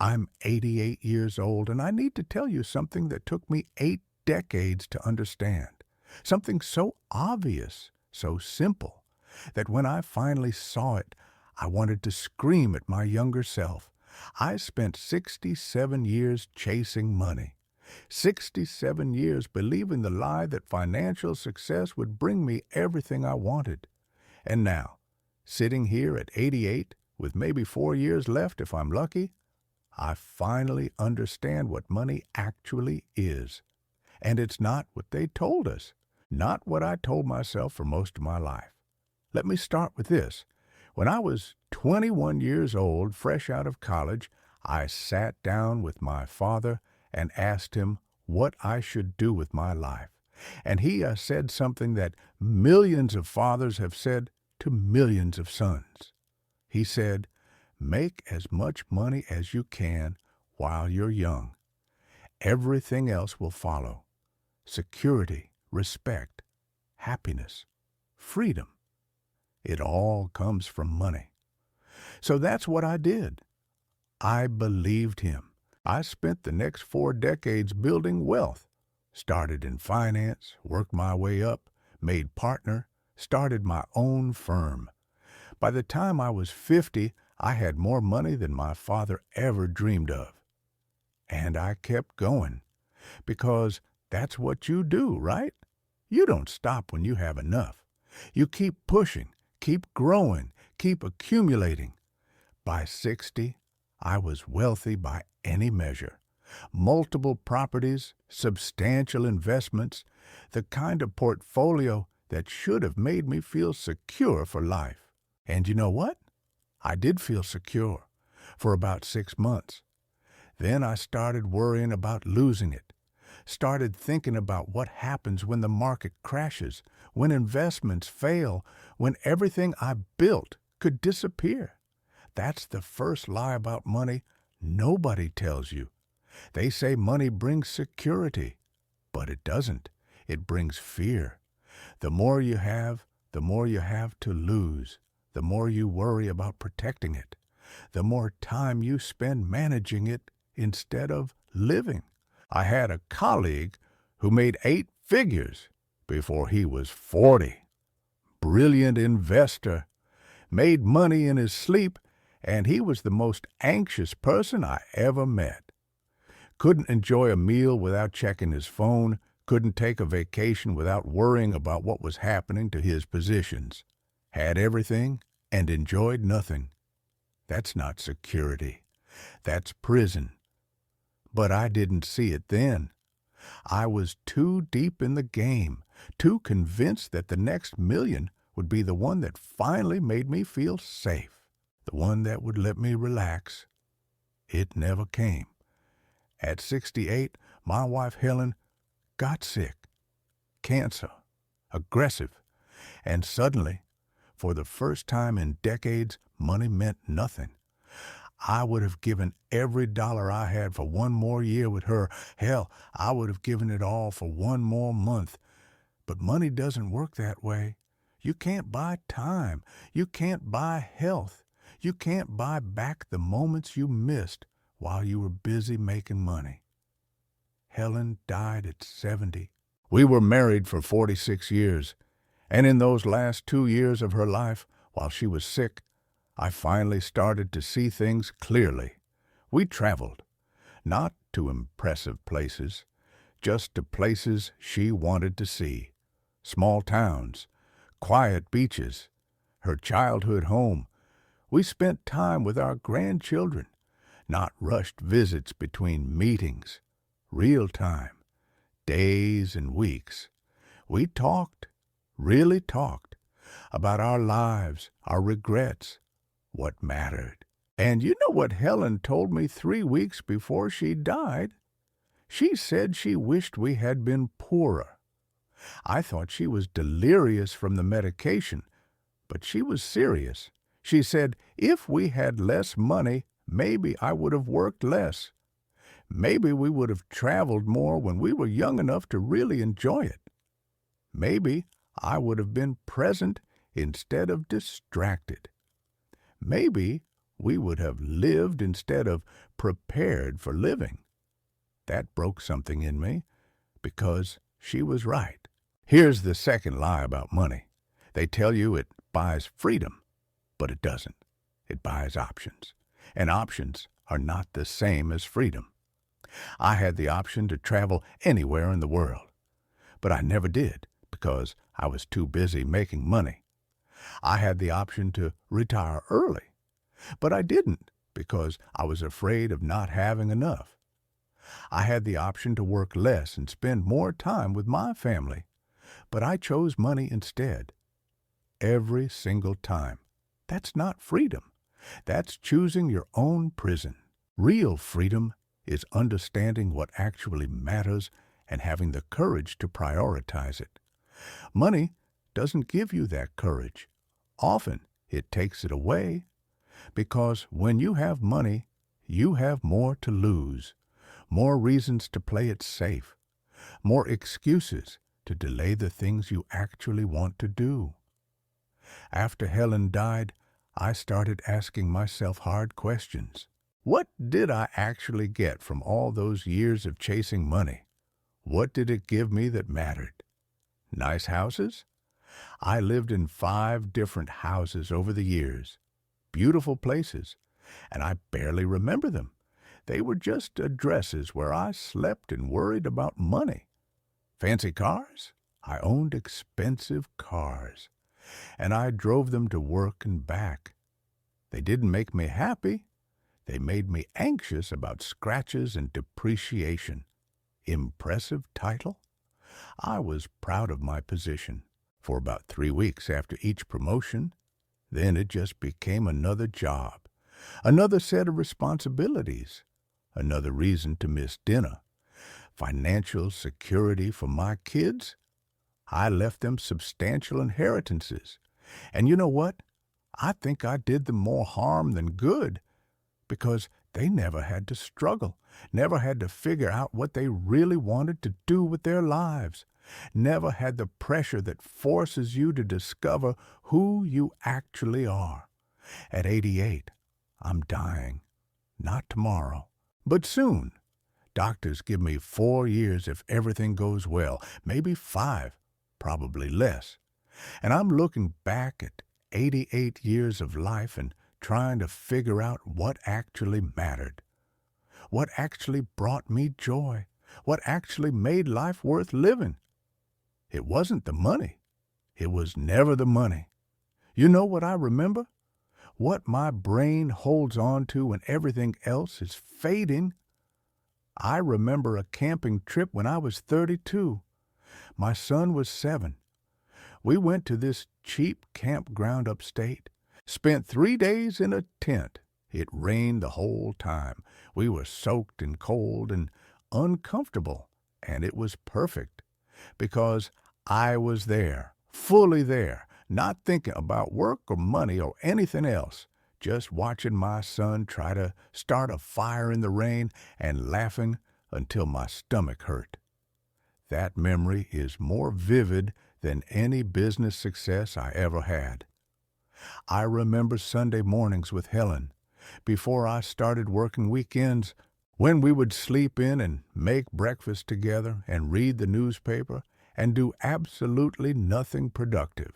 I'm 88 years old, and I need to tell you something that took me 8 decades to understand. Something so obvious, so simple, that when I finally saw it, I wanted to scream at my younger self. I spent 67 years chasing money. 67 years believing the lie that financial success would bring me everything I wanted. And now, sitting here at 88, with maybe 4 years left if I'm lucky, I finally understand what money actually is. And it's not what they told us, not what I told myself for most of my life. Let me start with this. When I was 21 years old, fresh out of college, I sat down with my father and asked him what I should do with my life. And he said something that millions of fathers have said to millions of sons. He said, "Make as much money as you can while you're young. Everything else will follow. Security, respect, happiness, freedom. It all comes from money." So that's what I did. I believed him. I spent the next 4 decades building wealth. Started in finance, worked my way up, made partner, started my own firm. By the time I was 50, I had more money than my father ever dreamed of. And I kept going, because that's what you do, right? You don't stop when you have enough. You keep pushing, keep growing, keep accumulating. By 60, I was wealthy by any measure. Multiple properties, substantial investments, the kind of portfolio that should have made me feel secure for life. And you know what? I did feel secure for about 6 months. Then I started worrying about losing it. Started thinking about what happens when the market crashes, when investments fail, when everything I built could disappear. That's the first lie about money nobody tells you. They say money brings security, but it doesn't. It brings fear. The more you have, the more you have to lose. The more you worry about protecting it. The more time you spend managing it instead of living. I had a colleague who made 8 figures before he was 40. Brilliant investor. Made money in his sleep, and he was the most anxious person I ever met. Couldn't enjoy a meal without checking his phone, couldn't take a vacation without worrying about what was happening to his positions. Had everything and enjoyed nothing. That's not security. That's prison. But I didn't see it then. I was too deep in the game, too convinced that the next million would be the one that finally made me feel safe, the one that would let me relax. It never came. At 68, my wife Helen got sick. Cancer. Aggressive. And suddenly, for the first time in decades, money meant nothing. I would have given every dollar I had for one more year with her. Hell, I would have given it all for one more month. But money doesn't work that way. You can't buy time. You can't buy health. You can't buy back the moments you missed while you were busy making money. Helen died at 70. We were married for 46 years, and in those last 2 years of her life, while she was sick, I finally started to see things clearly. We traveled, not to impressive places, just to places she wanted to see. Small towns, quiet beaches, her childhood home. We spent time with our grandchildren, not rushed visits between meetings. Real time, days and weeks. We talked, really talked, about our lives, our regrets, what mattered. And you know what Helen told me 3 weeks before she died? She said she wished we had been poorer. I thought she was delirious from the medication, but she was serious. She said, if we had less money, maybe I would have worked less. Maybe we would have traveled more when we were young enough to really enjoy it. Maybe I would have been present instead of distracted. Maybe we would have lived instead of prepared for living. That broke something in me because she was right. Here's the second lie about money. They tell you it buys freedom, but it doesn't. It buys options. And options are not the same as freedom. I had the option to travel anywhere in the world, but I never did because I was too busy making money. I had the option to retire early, but I didn't because I was afraid of not having enough. I had the option to work less and spend more time with my family, but I chose money instead. Every single time. That's not freedom. That's choosing your own prison. Real freedom is understanding what actually matters and having the courage to prioritize it. Money doesn't give you that courage. Often it takes it away because when you have money, you have more to lose, more reasons to play it safe, more excuses to delay the things you actually want to do. After Helen died, I started asking myself hard questions. What did I actually get from all those years of chasing money? What did it give me that mattered? Nice houses? I lived in 5 different houses over the years. Beautiful places, and I barely remember them. They were just addresses where I slept and worried about money. Fancy cars? I owned expensive cars, and I drove them to work and back. They didn't make me happy. They made me anxious about scratches and depreciation. Impressive title? I was proud of my position for about 3 weeks after each promotion. Then it just became another job, another set of responsibilities, another reason to miss dinner, financial security for my kids. I left them substantial inheritances. And you know what? I think I did them more harm than good because they never had to struggle, never had to figure out what they really wanted to do with their lives, never had the pressure that forces you to discover who you actually are. At 88, I'm dying. Not tomorrow, but soon. Doctors give me 4 years if everything goes well, maybe 5, probably less. And I'm looking back at 88 years of life and trying to figure out what actually mattered, what actually brought me joy, what actually made life worth living. It wasn't the money. It was never the money. You know what I remember? What my brain holds on to when everything else is fading. I remember a camping trip when I was 32. My son was 7. We went to this cheap campground upstate, spent 3 days in a tent. It rained the whole time. We were soaked and cold and uncomfortable, and it was perfect because I was there, fully there, not thinking about work or money or anything else, just watching my son try to start a fire in the rain and laughing until my stomach hurt. That memory is more vivid than any business success I ever had. I remember Sunday mornings with Helen, before I started working weekends, when we would sleep in and make breakfast together and read the newspaper and do absolutely nothing productive.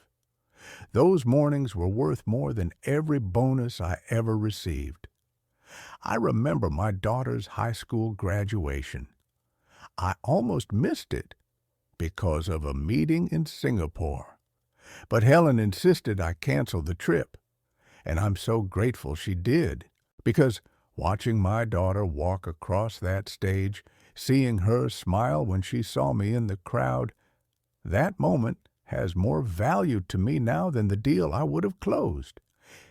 Those mornings were worth more than every bonus I ever received. I remember my daughter's high school graduation. I almost missed it because of a meeting in Singapore. But Helen insisted I cancel the trip, and I'm so grateful she did, because watching my daughter walk across that stage, seeing her smile when she saw me in the crowd, that moment has more value to me now than the deal I would have closed.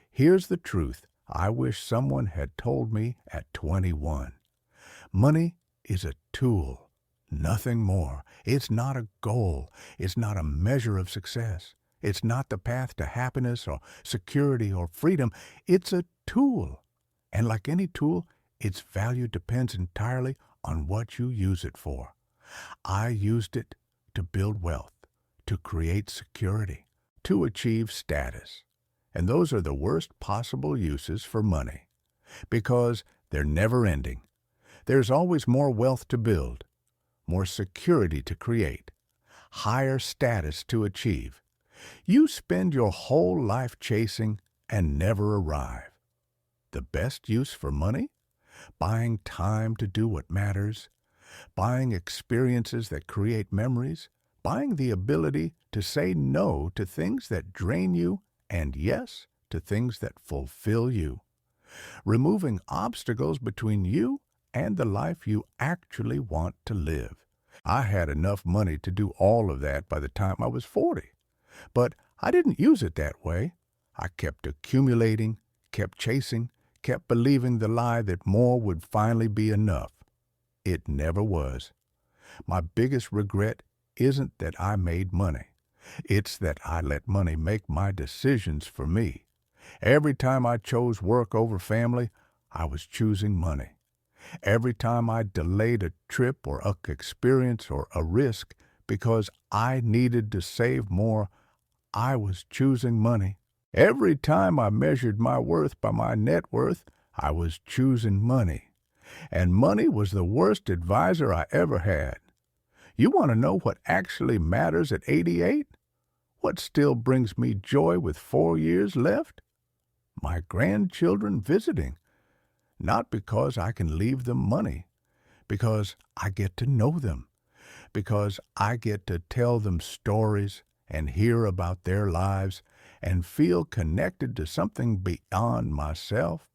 Here's the truth I wish someone had told me at 21. Money is a tool, nothing more. It's not a goal. It's not a measure of success. It's not the path to happiness or security or freedom. It's a tool. And like any tool, its value depends entirely on what you use it for. I used it to build wealth, to create security, to achieve status. And those are the worst possible uses for money, because they're never ending. There's always more wealth to build, more security to create, higher status to achieve. You spend your whole life chasing and never arrive. The best use for money? Buying time to do what matters, buying experiences that create memories, buying the ability to say no to things that drain you and yes to things that fulfill you. Removing obstacles between you and the life you actually want to live. I had enough money to do all of that by the time I was 40. But I didn't use it that way. I kept accumulating, kept chasing, kept believing the lie that more would finally be enough. It never was. My biggest regret isn't that I made money. It's that I let money make my decisions for me. Every time I chose work over family, I was choosing money. Every time I delayed a trip or a experience or a risk because I needed to save more, I was choosing money. Every time I measured my worth by my net worth, I was choosing money. And money was the worst advisor I ever had. You want to know what actually matters at 88? What still brings me joy with 4 years left? My grandchildren visiting. Not because I can leave them money, because I get to know them, because I get to tell them stories and hear about their lives and feel connected to something beyond myself.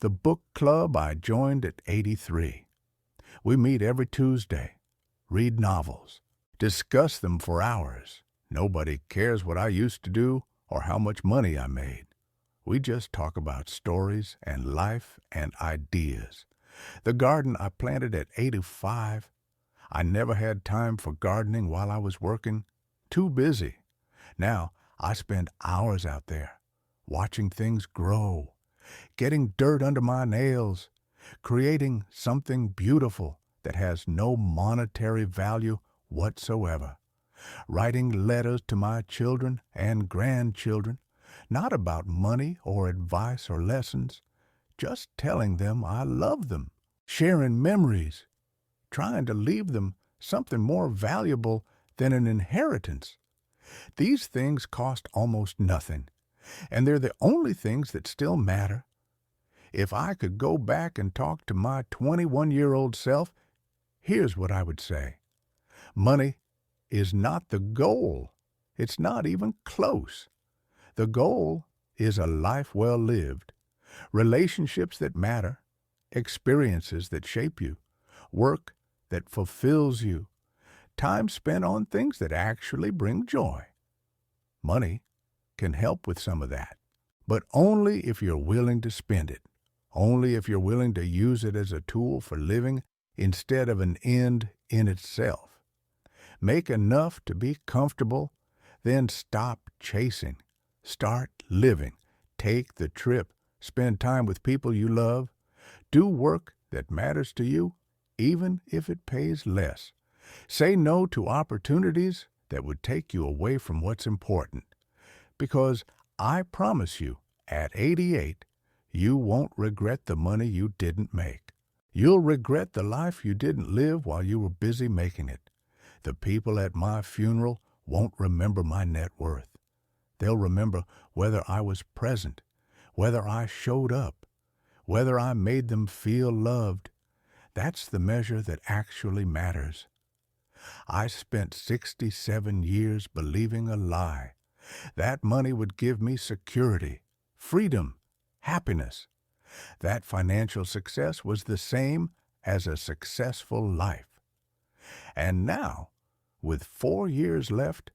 The book club I joined at 83. We meet every Tuesday, read novels, discuss them for hours. Nobody cares what I used to do or how much money I made. We just talk about stories and life and ideas. The garden I planted at 85. I never had time for gardening while I was working. Too busy. Now I spend hours out there, watching things grow, getting dirt under my nails, creating something beautiful that has no monetary value whatsoever. Writing letters to my children and grandchildren, not about money or advice or lessons, just telling them I love them, sharing memories, trying to leave them something more valuable than an inheritance. These things cost almost nothing, and they're the only things that still matter. If I could go back and talk to my 21-year-old self, here's what I would say. Money is not the goal. It's not even close. The goal is a life well lived, relationships that matter, experiences that shape you, work that fulfills you, time spent on things that actually bring joy. Money can help with some of that, but only if you're willing to spend it, only if you're willing to use it as a tool for living instead of an end in itself. Make enough to be comfortable, then stop chasing. Start living. Take the trip. Spend time with people you love. Do work that matters to you, even if it pays less. Say no to opportunities that would take you away from what's important. Because I promise you, at 88, you won't regret the money you didn't make. You'll regret the life you didn't live while you were busy making it. The people at my funeral won't remember my net worth. They'll remember whether I was present, whether I showed up, whether I made them feel loved. That's the measure that actually matters. I spent 67 years believing a lie. That money would give me security, freedom, happiness. That financial success was the same as a successful life. And now, with 4 years left,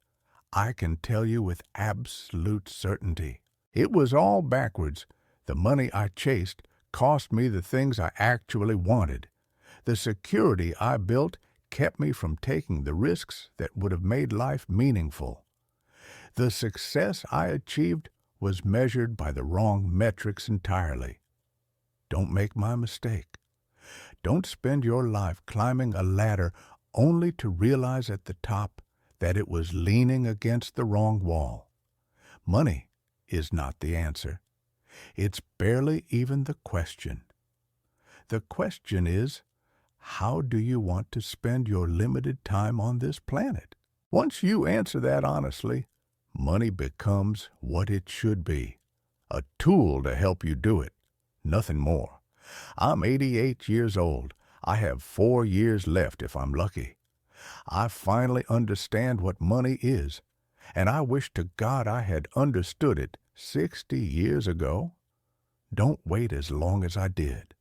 I can tell you with absolute certainty, it was all backwards. The money I chased cost me the things I actually wanted. The security I built kept me from taking the risks that would have made life meaningful. The success I achieved was measured by the wrong metrics entirely. Don't make my mistake. Don't spend your life climbing a ladder only to realize at the top that it was leaning against the wrong wall. Money is not the answer. It's barely even the question. The question is, how do you want to spend your limited time on this planet? Once you answer that honestly, money becomes what it should be, a tool to help you do it, nothing more. I'm 88 years old. I have 4 years left if I'm lucky. I finally understand what money is, and I wish to God I had understood it 60 years ago. Don't wait as long as I did.